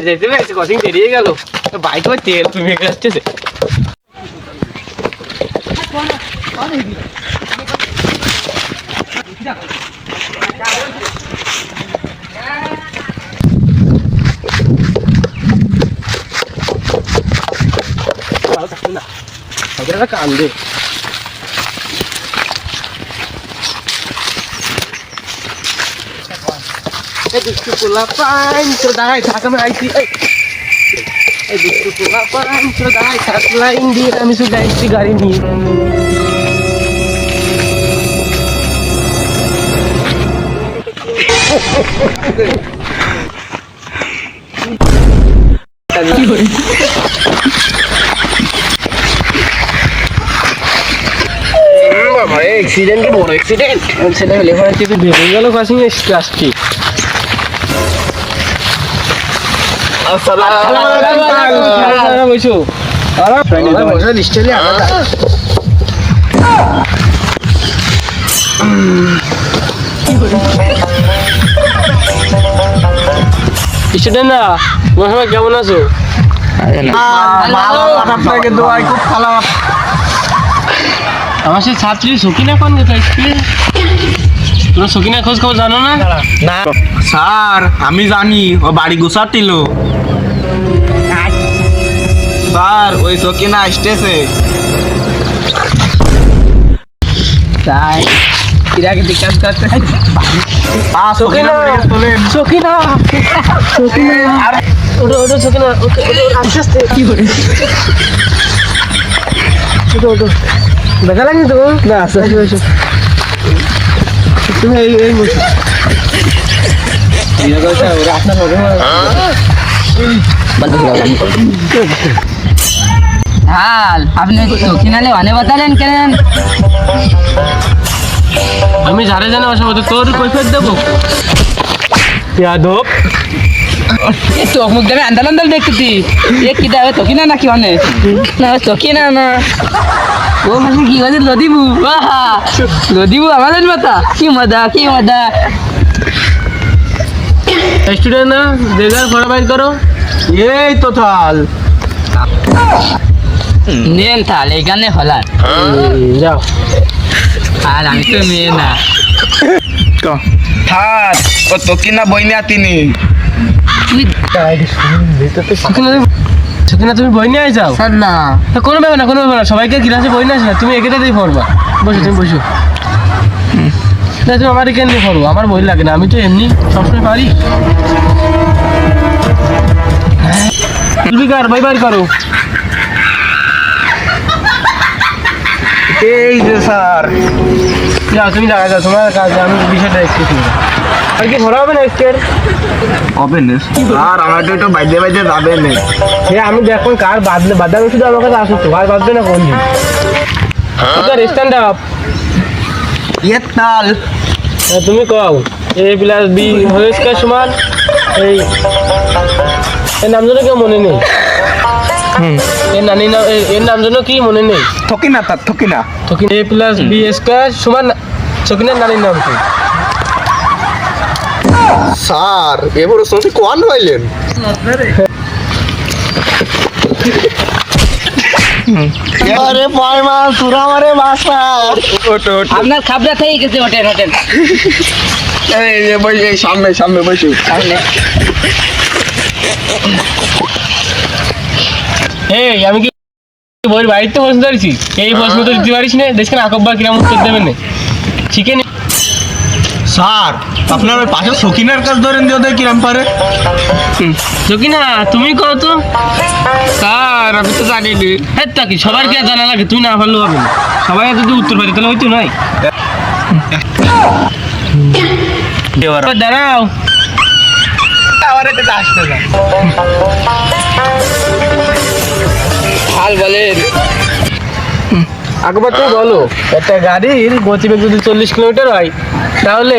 যেতে পেরেছি কসিং বেরিয়ে গেল বাইক ওই তেল তুমি আসতেছে কান্দে দুষ্টু পোলা পাইন তোর দাঁড়াই থাক আমি আইছি এই দুষ্টু পোলা পাইন তোর দাঁড়াই থাক লাইন দিয়ে আমি শুধু যাইছি গাড়ি নিয়ে एक्सीडेंट के बोलो एक्सीडेंट সেটা হলে পরে তুই ভেঙে গেল ক্রসিং আসছি আসসালামু আলাইকুম বসো আরে বসো নিশ্চয়ই আলাদা স্টুডেন্ট না মোহাম্মদ কেমন আছো ভালো আপনাকে দোয়া খুব ভালো আমার সে ছাত্রী সকিনা কোন কোথায় তোমরা সকিনা খোঁজ খবর জানো না না স্যার আমি জানি ও বাড়ি গুছাতিল স্যার ওই সকিনা আসতেছে তাই কিরাকে দিকাজ করতে সকিনা সকিনা সকিনা ওটা ওটা সকিনা ওকে আস্তে কি করে ওটা ওটা দেখা লাগনি তো না আচ্ছা আচ্ছা তুমি এই বসো ये कैसा हो रहा अपना हो रहा बंद करो हाल आपने सकिनाले वाने बतालेन केन আমি যারে জানা অসম্ভব তোর কৈফিয়ত দেব यादव ये तो मुख देवे अंदर अंदर देखती ये किदा है सकिना ना किने ना सकिना ना वो মানে কি হইছে লদিবু বাহা লদিবু আমাদের মাথা কি মজা স্টুডেন্ট না দেগার ফড়া বাইর করো এই তো থাল নেন থাল এখানে হলার যাও আর আমি তো মেয়ে না তো থাল ও সকিনা বইনে আতিনি সকিনা তুমি বই নিয়ে যাও স্যার না কোনো ব্যাপার না সবাইকে ক্লাসে বই নিয়ে আসে না তুমি একেটাতেই পড়বা বসো তুমি বসো তুমি আমার এখানে পড়ো আমার বই লাগে না আমি তো এমনি সবসময় পারি বিকার বাই বাই করো এই যে স্যার যাও তুমি জায়গা যাও তোমার কাজে আমি বিষয়টা দেখতেছি আর কি ভরা হবে না স্কের হবে না আর আমার তো একটু বাইদে যাবে না আমি দেখো কার বাদলে শুধু আমার কাছে আসো তো আর বাদবে না কোন দিন স্ট্যান্ড আপ ইয়ে তাল তুমি কও a plus b whole square সমান এই এর নাম জানো কেউ মনে নেই এর নাম জানো কি মনে নেই থকিনা a প্লাস b স্কয়ার সমান সকিনার নানির নাম কি স্যার এবার শুনছি কোন হইলেন আরে পারমা সুরা মারে বাসা আপনার খাবরা থেকে গেছে হোটেল এই যে বই এই সামনে বসে এই আমি কি বই বাড়িতে বসে দাঁড়িয়েছি এই প্রশ্ন তো দিতে পারিস না দেখছেন আকব্বার কিরাম উত্তর দেবেন না শিখে নি স্যার আপনার ওই পাশে সকিনার কাজ ধরেন দিও দেয় কিরাম পারে সকিনা তুমি করো তো স্যার আমি তো জানি নি হ্যাঁ কি সবার কি জানা লাগে তুই না পারলেও হবে না সবাই যদি উত্তর পারি তাহলে হয়তো নয় দাঁড়াও আমার এটা আসতে না হাল বলে আকবর তুমি বলো একটা গাড়ির গতিবেগ যদি 40 কিলোমিটার হয় তাহলে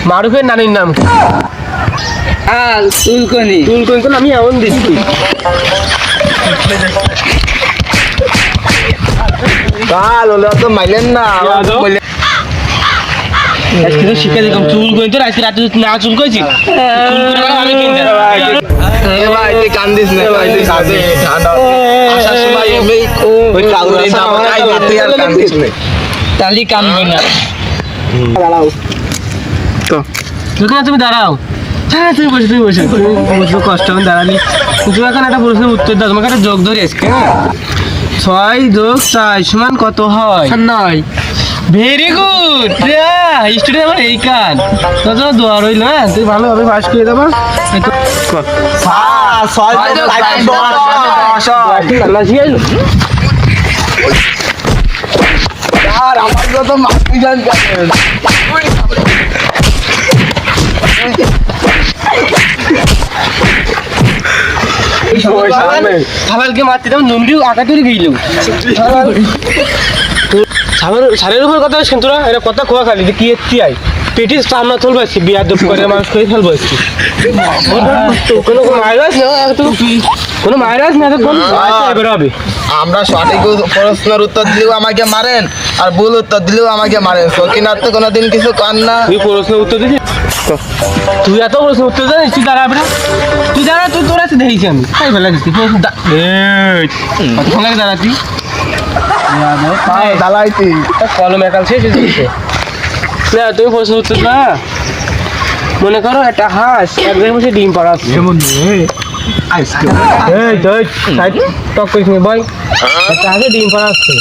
মারুফের নানির নাম কি হাল তুলকনি আমি এমন দিচ্ছি কাল হলে তো মাইলেন না আজকে তো শিখে দেখলাম চুল করে তো আজকে রাতে না চুল করেছি চুল করে আমি কিনতে ভাই তুই কান্দিস না ভাই তুই কাঁদে ঠান্ডা আসার সময় এমনি ওই কাউরে দাবা খাইবে তুই আর কান্দিস না তাহলে কানবো না। সকিনা তুমি দাঁড়াও। হ্যাঁ তুমি বসে বসে কষ্ট আমি দাঁড়ালি তুমি এখন একটা প্রশ্নের উত্তর দাও তোমাকে একটা যোগ ধরে আজকে 6 যোগ 4 সমান কত হয়? 9। ভেরি গুড স্টুডেন্ট আমার এই কান তোর জন্য দোয়া রইল। হ্যাঁ তুই ভালোভাবে পাস করে দেবা আমার যত মাটি জান খাবারকে মারতে দাম নুনডি আঁকা তৈরি গেইল সারের উপর কথা শুন তোরা এটা কথা খোয়া খালি যে কি এসছি আই পেটিস সামনা চলবে আজকে বিয়া দপ করে মানুষ করে ফেলবো আজকে কোনো মাইরাস না কোনো মাইরাস না তো কোন এবার হবে আমরা সঠিক প্রশ্নের উত্তর দিলেও আমাকে মারেন আর ভুল উত্তর দিলেও আমাকে মারেন সকিনার তো কোনোদিন কিছু কর না তুই প্রশ্নের উত্তর দিছিস তুই এত প্রশ্নের উত্তর জানিস তুই দাঁড়াবি না তুই দাঁড়া তুই তোর আছে দেখিস আমি তাই ফেলা দিচ্ছি কতক্ষণ লাগে দাঁড়াতি দালাইতি কলম একাল শেষ হয়ে যাচ্ছে না তুমি প্রশ্ন উত্তর না মনে করো একটা হাঁস এক জায়গায় বসে ডিম পাড়াচ্ছে টক করিস নি বল একটা হাঁসে ডিম পাড়াচ্ছে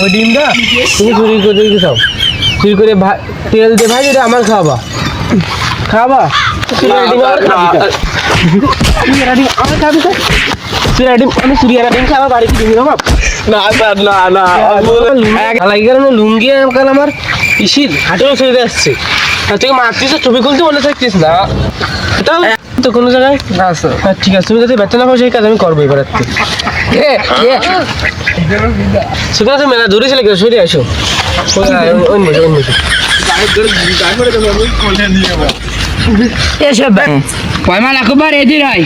ওই ডিমটা তুমি চুরি করে দিকে খাও চুরি করে তেল দিয়ে ভাই যেটা আমার খাওয়াবা খাওয়াবা ডিম আমার খাবি তো চুরিয়া ডিম আমি চুরিয়া ডিম খাওয়া বাড়ি কি ডিম খাওয়া না লাগে কারণ লুঙ্গি কাল আমার ইসির হাটেও চলে আসছে তুই মারছিস ছবি খুলতে মনে থাকছিস না এটাও তো কোনো জায়গায় ঠিক আছে তুমি যদি বেতন না পাও সেই কাজ আমি করবো এবার সেখানে তো মেলা দূরে ছিল সরে আসো এসব পয়মা লাখবার এদিন হয়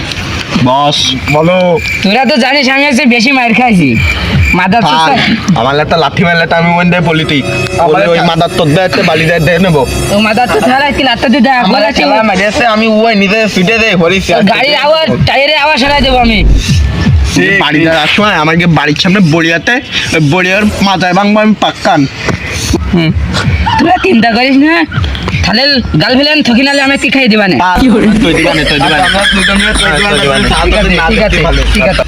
বস বলো তোরা তো জানিস আমি আজকে বেশি মার খাইছি মাদার আমার একটা লাঠি মেলাটা আমি ওই দেয় পলিটিক ওই মাদার তোর দেয় বালি দেয় নেবো ও মাদার তো ছাড়া কি লাত্তা দিতে আমার খেলা মেরেছে আমি ওই নিজে ফিটে দেয় হরিস গাড়ির আওয়াজ টায়ারের আওয়াজ সরাই দেবো আমি বাড়ি যাওয়ার সময় আমাকে বাড়ির সামনে বড়িয়াতে বড়িয়ার মাথায় ভাঙবো আমি পাক্কান তোরা চিন্তা করিস না তাহলে গাল ফেলেন থকি নালে আমি কি খাই দিবা না ঠিক আছে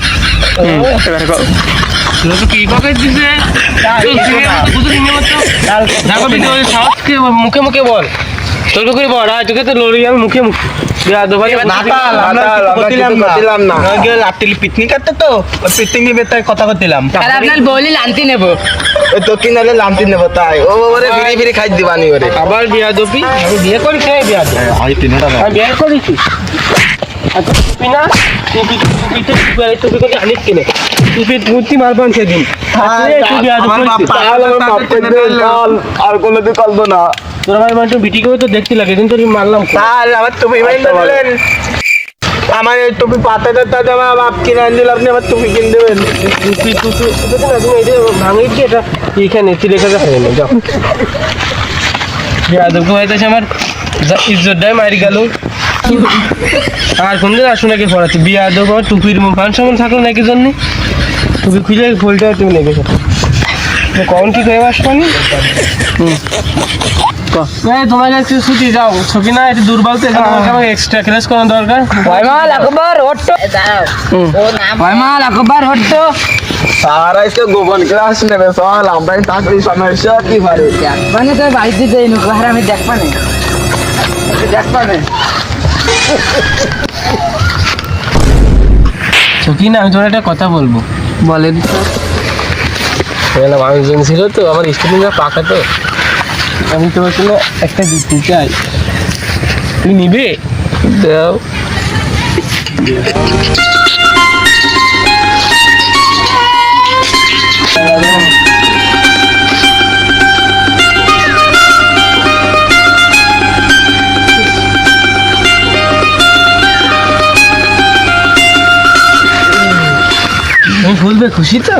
কি পকেট দিছে মুখে মুখে বল তোর করে বল আর তোকে তো লড়ি আমি মুখে মুখে পিকনিক করতে তো পিকনিক নিবে তাই কথা করছিলাম আপনার বলি লান্তি নেবো তো কিনালে লামতি নেবো তাই ও বাবারে ফিরি ফিরি খাই দিবানি ওরে আবার বিয়া দপি আমি বিয়ে করি খেয়ে বিয়া আমি 3টা আমি বিয়ে করেছি আচ্ছা টুপি না টুপি করে আনিস কিনে টুপি মূর্তি মারবান সেদিন আর কোনোদিন করবো না তোরা ভাই মানে বিটি করে তো দেখতে লাগে কিন্তু মারলাম তাহলে আমার টুপি দিলেন আমার এই টুপি পাতাতে তাতে আমার বাপ কিনে আন দিল আপনি আমার টুপি কিনে দেবেন টুপি ভাঙিয়ে কি এটা এইখানে চিলেখা যায় না যাও যাদবকে হইতেছে আমার ইজ্জতটাই মারি গেল আর কোনদিন আসো নাকি পড়াতে বিয়া দেবো টুপির মুখ ফান সামন থাকলো নাকি জন্য টুপি খুলে ফুলটা তুমি নেবে কখন কি করে আসবো নি তোমার কাছে ছুটি যাও ছুটি না একটু দুর্বল তো আমাকে এক্সট্রা ক্লাস করার দরকার পয়মাল একবার হট্টো পয়মাল একবার হট্টো সারা इसके गोपन क्लास নেবে সল আমরাই চাকরি সমস্যা কি পারে মানে তো বাড়িতে যাই নুকু আর আমি দেখবা না ছুটি না আমি তোমার একটা কথা বলবো বলেন এখানে মানুষজন ছিল তো আমার স্টুডেন্টরা পাকা তো আমি তোমার জন্য একটা দিতে চাই তুই নিবে দাও তুমি ভুলবে খুশি তো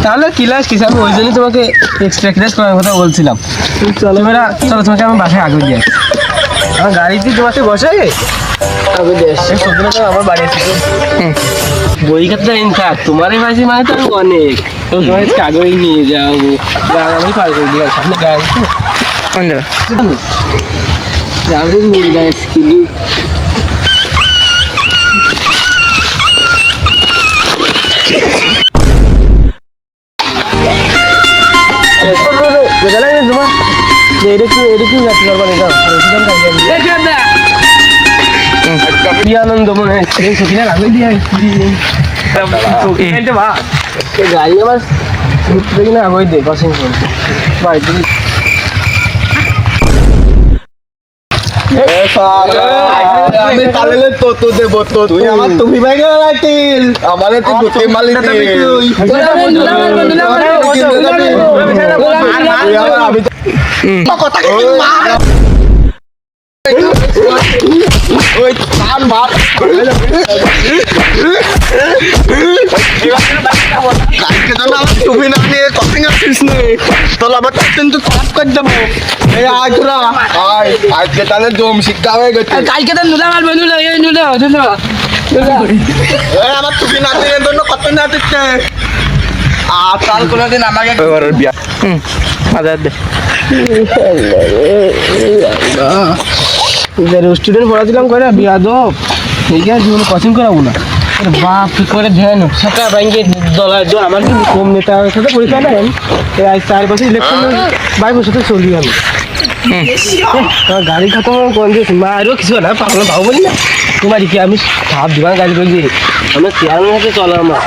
তাহলে ক্লাস কিস আমি ওই জন্যই তোমাকে এক্সট্রা ক্লাস করার কথা বলছিলাম চলো চলো তোমাকে আমার বাসায় আগে দিয়ে আসি। আমার গাড়িতে তোমার সাথে বসে আগে দিয়ে আসছি। সত্যি তো আমার বাড়ি আছে বই খাতা থাক তোমার এই বাসি মানে তো অনেক তোমার কাগজ নিয়ে যাও আমি পার করে দিয়ে সামনে গাড়ি কাগজ নিয়ে যাচ্ছি কি আনন্দ মনে হচ্ছে সখিনা আগে দিয়ে গাড়ি আমার ঘুরতে কিনা আগে দে পাসিং বাড়িতে আমি তাহলে তো দেব তো তুই আমার তুমি বাইরে রাখিল আমারে তুই দুটি মালি দে কথা কি মার ওই কান মার কালকে তো না তুমি না নিয়ে কপিং আসিস নে তোর আবার কিন্তু কাজ করে দেবো এই আজ তোরা আয় আজকে তাহলে জম শিক্ষা হয়ে গেছে কালকে তো নুলা মারবো নুলা এই আমার তুমি না দিয়ে জন্য কত না দিচ্ছে আর কাল কোনদিন আমাকে বিয়া স্টুডেন্ট পড়াছিলাম করে বিয়া দো ঠিক আছে জীবনে কোচিং করাবো না বাপ কি করে ধ্যান সরকার ব্যাংকে ডলার দো আমার কি কম নেতার সাথে পরিচয় নেন আজ 4 বছর ইলেকশন বাইবের সাথে চলি আমি আমার গাড়ি খতম কোন দিয়েছি মা আরও কিছু না পাগলা ভাও বলি না তোমার কি আমি ভাব দিবার গাড়ি করে দিয়ে আমার চেয়ারের সাথে চলো আমার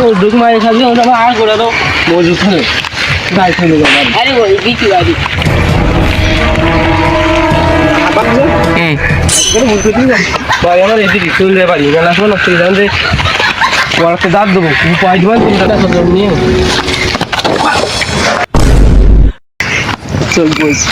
ওই দুঃখ মারি খাবি ওটা আমার আর করে দাও মজুদ হলে গাড়ি ফেলে যাবো আরে ওই কি গাড়ি ভাই আমার এদিকে চলে পারি মেলা সময় নষ্ট হয়ে যাবে পড়াতে দাঁত দেবো পাই দেবেন তিনটা নিয়ে চল বলছি